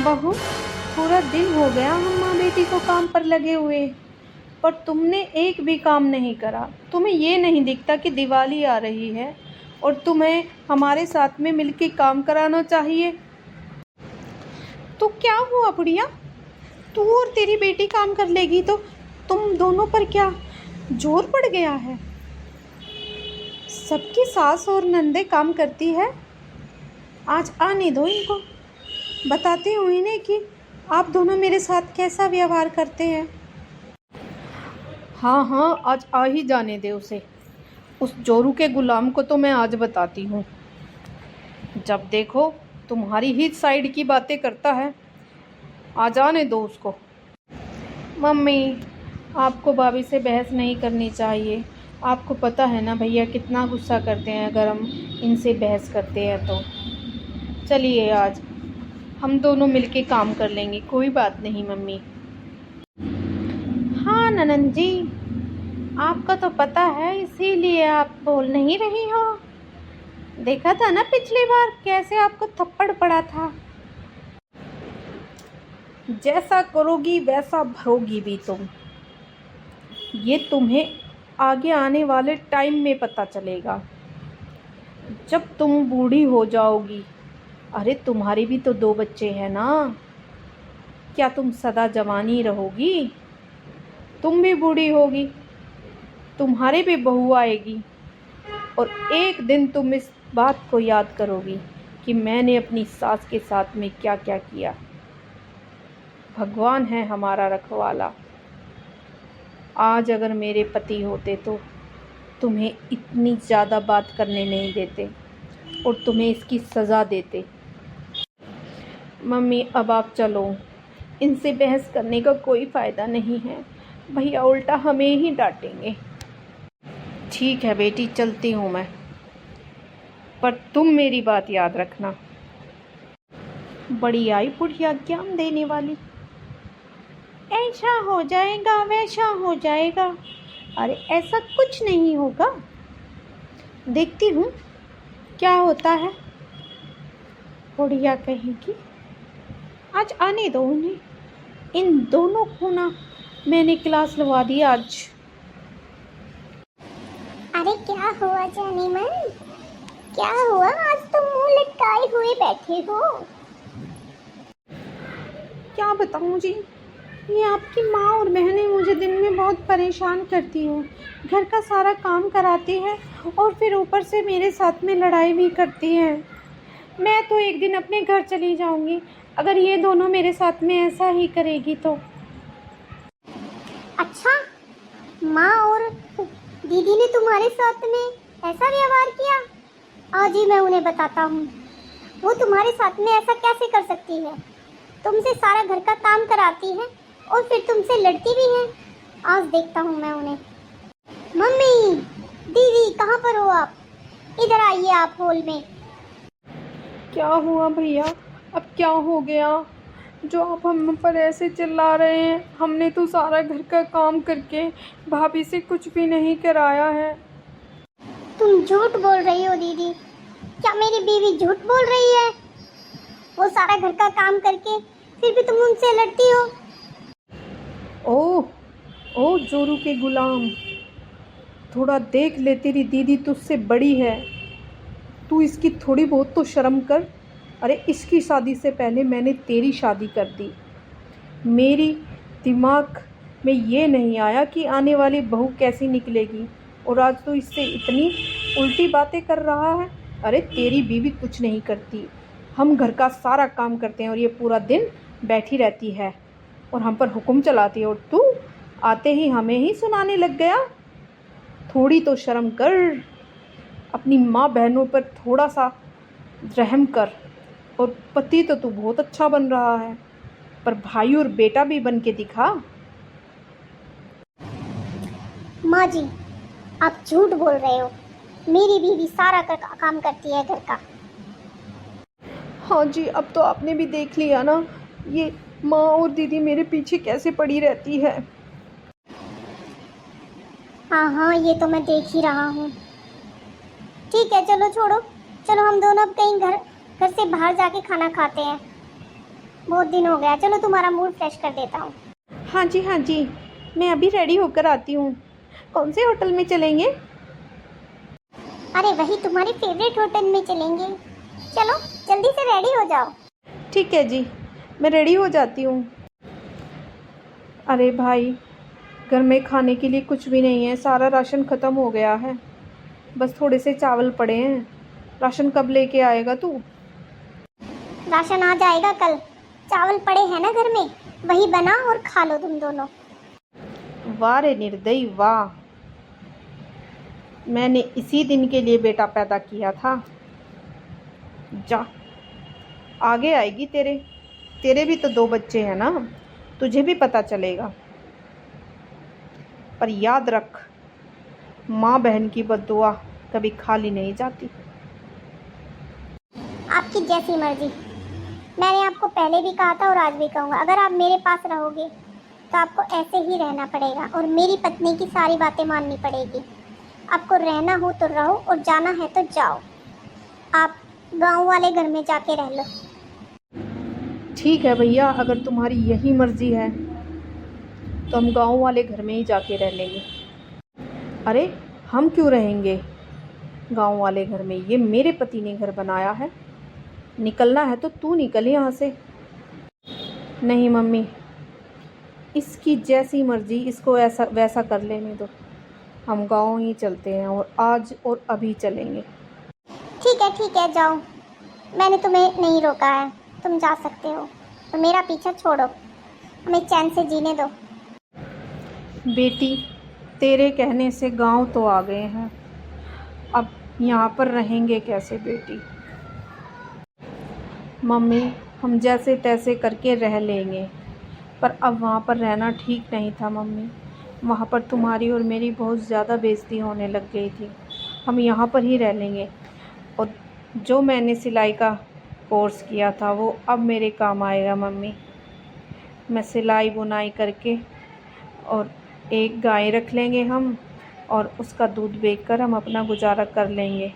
बहू, पूरा दिन हो गया हम माँ बेटी को काम पर लगे हुए, पर तुमने एक भी काम नहीं करा। तुम्हें ये नहीं दिखता कि दिवाली आ रही है और तुम्हें हमारे साथ में मिलके काम कराना चाहिए। तो क्या हुआ बुढ़िया, तू और तेरी बेटी काम कर लेगी तो तुम दोनों पर क्या जोर पड़ गया है? सबकी सास और नंदे काम करती है, आज आने दो इनको, बताती हूँ इन्हें कि आप दोनों मेरे साथ कैसा व्यवहार करते हैं। हाँ हाँ, आज आ ही जाने दे उसे। उस जोरू के गुलाम को तो मैं आज बताती हूँ। जब देखो तुम्हारी ही साइड की बातें करता है, आ जाने दो उसको। मम्मी, आपको भाभी से बहस नहीं करनी चाहिए। आपको पता है ना भैया कितना गुस्सा करते हैं अगर हम इनसे बहस करते हैं तो। चलिए आज हम दोनों मिलके काम कर लेंगे, कोई बात नहीं मम्मी। हाँ ननंद जी, आपका तो पता है इसीलिए आप बोल नहीं रही हो। देखा था ना पिछली बार कैसे आपको थप्पड़ पड़ा था। जैसा करोगी वैसा भरोगी भी तुम। ये तुम्हें आगे आने वाले टाइम में पता चलेगा, जब तुम बूढ़ी हो जाओगी। अरे तुम्हारे भी तो 2 बच्चे हैं ना, क्या तुम सदा जवानी रहोगी? तुम भी बूढ़ी होगी, तुम्हारे भी बहू आएगी और एक दिन तुम इस बात को याद करोगी कि मैंने अपनी सास के साथ में क्या क्या किया। भगवान है हमारा रखवाला। आज अगर मेरे पति होते तो तुम्हें इतनी ज़्यादा बात करने नहीं देते और तुम्हें इसकी सज़ा देते। मम्मी अब आप चलो, इनसे बहस करने का कोई फ़ायदा नहीं है, भैया उल्टा हमें ही डांटेंगे। ठीक है बेटी, चलती हूँ मैं, पर तुम मेरी बात याद रखना। बड़ी आई बुढ़िया ज्ञान देने वाली। ऐसा हो जाएगा वैसा हो जाएगा, अरे ऐसा कुछ नहीं होगा, देखती हूँ क्या होता है। बुढ़िया कहेगी, आज आने दो उन्हें, इन दोनों को ना मैंने क्लास लगा दी आज। अरे क्या हुआ जानी मन, क्या हुआ? आज तो मुंह लटकाए हुए बैठे हो। क्या बताऊँ जी, ये आपकी माँ और बहनें मुझे दिन में बहुत परेशान करती हैं। घर का सारा काम कराती है और फिर ऊपर से मेरे साथ में लड़ाई भी करती हैं। मैं तो एक दिन अपने घर चली जाऊंगी अगर ये दोनों मेरे साथ में ऐसा ही करेगी तो। अच्छा, माँ और दीदी ने तुम्हारे साथ में ऐसा व्यवहार किया? आज ही मैं उन्हें बताता हूँ, वो तुम्हारे साथ में ऐसा कैसे कर सकती है। तुमसे सारा घर का काम कराती है और फिर तुमसे लड़ती भी है। आज देखता हूँ मैं उन्हें। मम्मी, दीदी, कहाँ पर हो आप? इधर आइए आप हॉल में। क्या हुआ भैया, अब क्या हो गया जो आप हम पर ऐसे चिल्ला रहे हैं? हमने तो सारा घर का काम करके भाभी से कुछ भी नहीं कराया है। तुम झूठ बोल रही हो दीदी। क्या मेरी बीवी झूठ बोल रही है? वो सारा घर का काम करके फिर भी तुम उनसे लड़ती हो। ओह ओह जोरू के गुलाम, थोड़ा देख ले, तेरी दीदी तुझसे बड़ी है, तू इसकी थोड़ी बहुत तो शर्म कर। अरे इसकी शादी से पहले मैंने तेरी शादी कर दी। मेरी दिमाग में ये नहीं आया कि आने वाली बहू कैसी निकलेगी, और आज तो इससे इतनी उल्टी बातें कर रहा है। अरे तेरी बीवी कुछ नहीं करती, हम घर का सारा काम करते हैं और ये पूरा दिन बैठी रहती है और हम पर हुक्म चलाती है, और तू आते ही हमें ही सुनाने लग गया। थोड़ी तो शर्म कर, अपनी माँ बहनों पर थोड़ा सा रहम कर। और पति तो तू बहुत अच्छा बन रहा है, पर भाई और बेटा भी बन के दिखा। माँ जी, आप झूठ बोल रहे हो। मेरी बीवी सारा काम करती है घर का। हाँ जी, अब तो आपने भी देख लिया ना, ये माँ और दीदी मेरे पीछे कैसे पड़ी रहती है। हाँ हाँ, ये तो मैं देख ही रहा हूँ। ठीक है, चलो छोड़ो, चलो हम दोनों अब कहीं घर से बाहर जाके खाना खाते हैं। बहुत दिन हो गया, चलो तुम्हारा मूड फ्रेश कर देता हूँ। हाँ जी, मैं अभी रेडी होकर आती हूँ। कौन से होटल में चलेंगे? अरे वही तुम्हारी फेवरेट होटल में चलेंगे। चलो जल्दी से रेडी हो जाओ। ठीक है जी, मैं रेडी हो जाती हूँ। अरे भाई, घर में खाने के लिए कुछ भी नहीं है, सारा राशन ख़त्म हो गया है। बस थोड़े से चावल पड़े हैं। राशन कब लेके आएगा तू? राशन आ जाएगा कल। चावल पड़े हैं ना घर में, वही बना और खा लो तुम दोनों। वाह रे निर्दयी वाह, मैंने इसी दिन के लिए बेटा पैदा किया था। जा, आगे आएगी तेरे भी तो 2 बच्चे हैं ना, तुझे भी पता चलेगा। पर याद रख, माँ बहन की बद्दुआ कभी खाली नहीं जाती। आपकी जैसी मर्जी। मैंने आपको पहले भी कहा था और आज भी कहूँगा, अगर आप मेरे पास रहोगे तो आपको ऐसे ही रहना पड़ेगा और मेरी पत्नी की सारी बातें माननी पड़ेगी। आपको रहना हो तो रहो और जाना है तो जाओ। आप गांव वाले घर में जाके रह लो। ठीक है भैया, अगर तुम्हारी यही मर्जी है तो हम गांव वाले घर में ही जाके रह लेंगे। अरे हम क्यों रहेंगे गांव वाले घर में? ये मेरे पति ने घर बनाया है। निकलना है तो तू निकल यहाँ से। नहीं मम्मी, इसकी जैसी मर्जी, इसको ऐसा वैसा कर लेने दो। हम गांव ही चलते हैं और आज और अभी चलेंगे। ठीक है जाओ। मैंने तुम्हें नहीं रोका है, तुम जा सकते हो। तो मेरा पीछा छोड़ो, हमें चैन से जीने दो। बेटी, तेरे कहने से गांव तो आ गए हैं, अब यहाँ पर रहेंगे कैसे बेटी? मम्मी, हम जैसे तैसे करके रह लेंगे, पर अब वहाँ पर रहना ठीक नहीं था मम्मी। वहाँ पर तुम्हारी और मेरी बहुत ज़्यादा बेइज्जती होने लग गई थी। हम यहाँ पर ही रह लेंगे और जो मैंने सिलाई का कोर्स किया था वो अब मेरे काम आएगा मम्मी। मैं सिलाई बुनाई करके और एक गाय रख लेंगे हम और उसका दूध बेचकर हम अपना गुजारा कर लेंगे।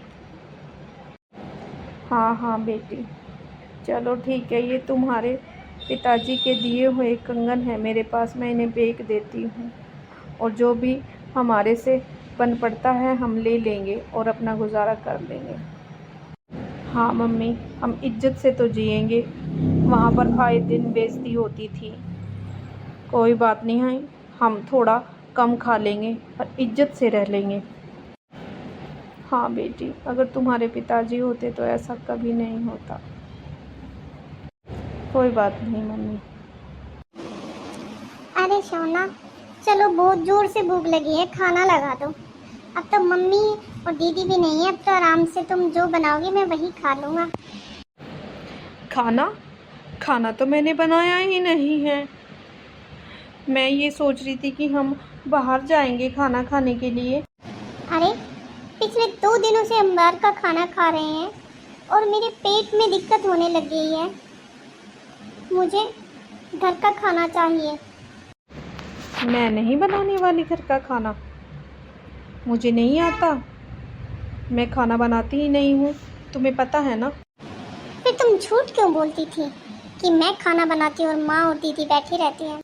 हाँ बेटी, चलो ठीक है। ये तुम्हारे पिताजी के दिए हुए कंगन है मेरे पास, मैं इन्हें बेच देती हूँ और जो भी हमारे से बन पड़ता है हम ले लेंगे और अपना गुजारा कर लेंगे। हाँ मम्मी, हम इज्जत से तो जिएंगे। वहाँ पर आए दिन बेइज्जती होती थी, कोई बात नहीं है, हम थोड़ा कम खा लेंगे पर इज्जत से रह लेंगे। हाँ बेटी, अगर तुम्हारे पिताजी होते तो ऐसा कभी नहीं होता। कोई बात नहीं मम्मी। अरे सोना, चलो बहुत ज़ोर से भूख लगी है, खाना लगा दो। अब तो मम्मी और दीदी भी नहीं है, अब तो आराम से तुम जो बनाओगे मैं वही खा लूँगा। खाना तो मैंने बनाया ही नहीं है। मैं ये सोच रही थी कि हम बाहर जाएंगे खाना खाने के लिए। अरे पिछले 2 दिनों से हम बाहर का खाना खा रहे हैं और मेरे पेट में दिक्कत होने लग गई है। मुझे घर का खाना चाहिए। मैं नहीं बनाने वाली घर का खाना, मुझे नहीं आता। मैं खाना बनाती ही नहीं हूँ, तुम्हें पता है ना। फिर तुम झूठ क्यों बोलती थी कि मैं खाना बनाती हूँ और माँ और दीदी बैठी रहती हैं?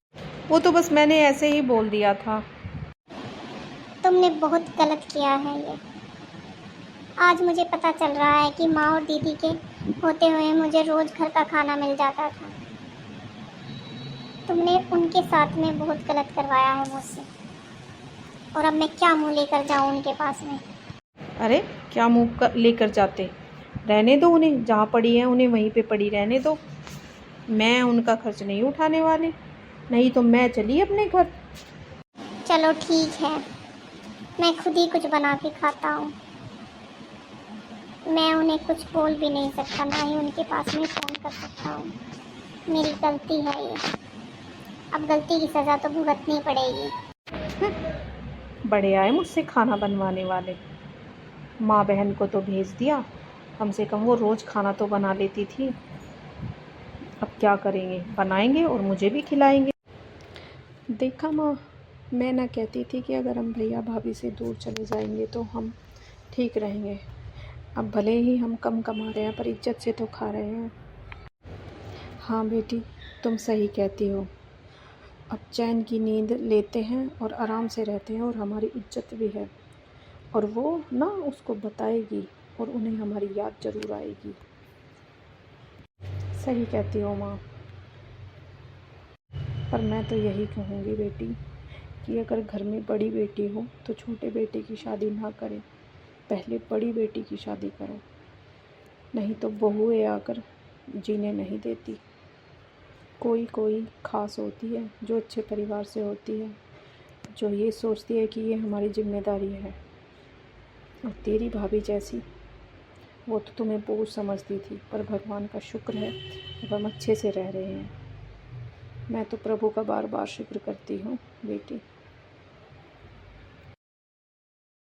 वो तो बस मैंने ऐसे ही बोल दिया था। तुमने बहुत गलत किया है ये। आज मुझे पता चल रहा है कि माँ और दीदी के होते हुए मुझे रोज़ घर का खाना मिल जाता था। तुमने उनके साथ में बहुत गलत करवाया है मुझसे, और अब मैं क्या मुँह लेकर जाऊँ उनके पास में? अरे क्या मुँह लेकर जाते? रहने दो उन्हें, जहाँ पड़ी हैं उन्हें वहीं पे पड़ी रहने दो। मैं उनका खर्च नहीं उठाने वाली, नहीं तो मैं चली अपने घर। चलो ठीक है, मैं खुद ही कुछ बना के खाता हूँ। मैं उन्हें कुछ बोल भी नहीं सकता, ना ही उनके पास में फ़ोन कर सकता हूँ। मेरी गलती है ये, अब गलती की सज़ा तो भुगतनी पड़ेगी। बड़े आए मुझसे खाना बनवाने वाले। माँ बहन को तो भेज दिया, कम से कम वो रोज़ खाना तो बना लेती थी। अब क्या करेंगे, बनाएंगे और मुझे भी खिलाएंगे। देखा माँ, मैं ना कहती थी कि अगर हम भैया भाभी से दूर चले जाएंगे तो हम ठीक रहेंगे। अब भले ही हम कम कमा रहे हैं पर इज्जत से तो खा रहे हैं। हाँ बेटी, तुम सही कहती हो। अब चैन की नींद लेते हैं और आराम से रहते हैं, और हमारी इज्जत भी है। और वो ना उसको बताएगी, और उन्हें हमारी याद ज़रूर आएगी। सही कहती हो माँ। पर मैं तो यही कहूँगी बेटी कि अगर घर में बड़ी बेटी हो तो छोटे बेटे की शादी ना करें, पहले बड़ी बेटी की शादी करो, नहीं तो बहुएं आकर जीने नहीं देती। कोई कोई ख़ास होती है जो अच्छे परिवार से होती है, जो ये सोचती है कि ये हमारी जिम्मेदारी है। और तेरी भाभी जैसी, वो तो तुम्हें बोझ समझती थी, पर भगवान का शुक्र है अब हम अच्छे से रह रहे हैं। मैं तो प्रभु का बार बार शुक्र करती हूँ बेटी।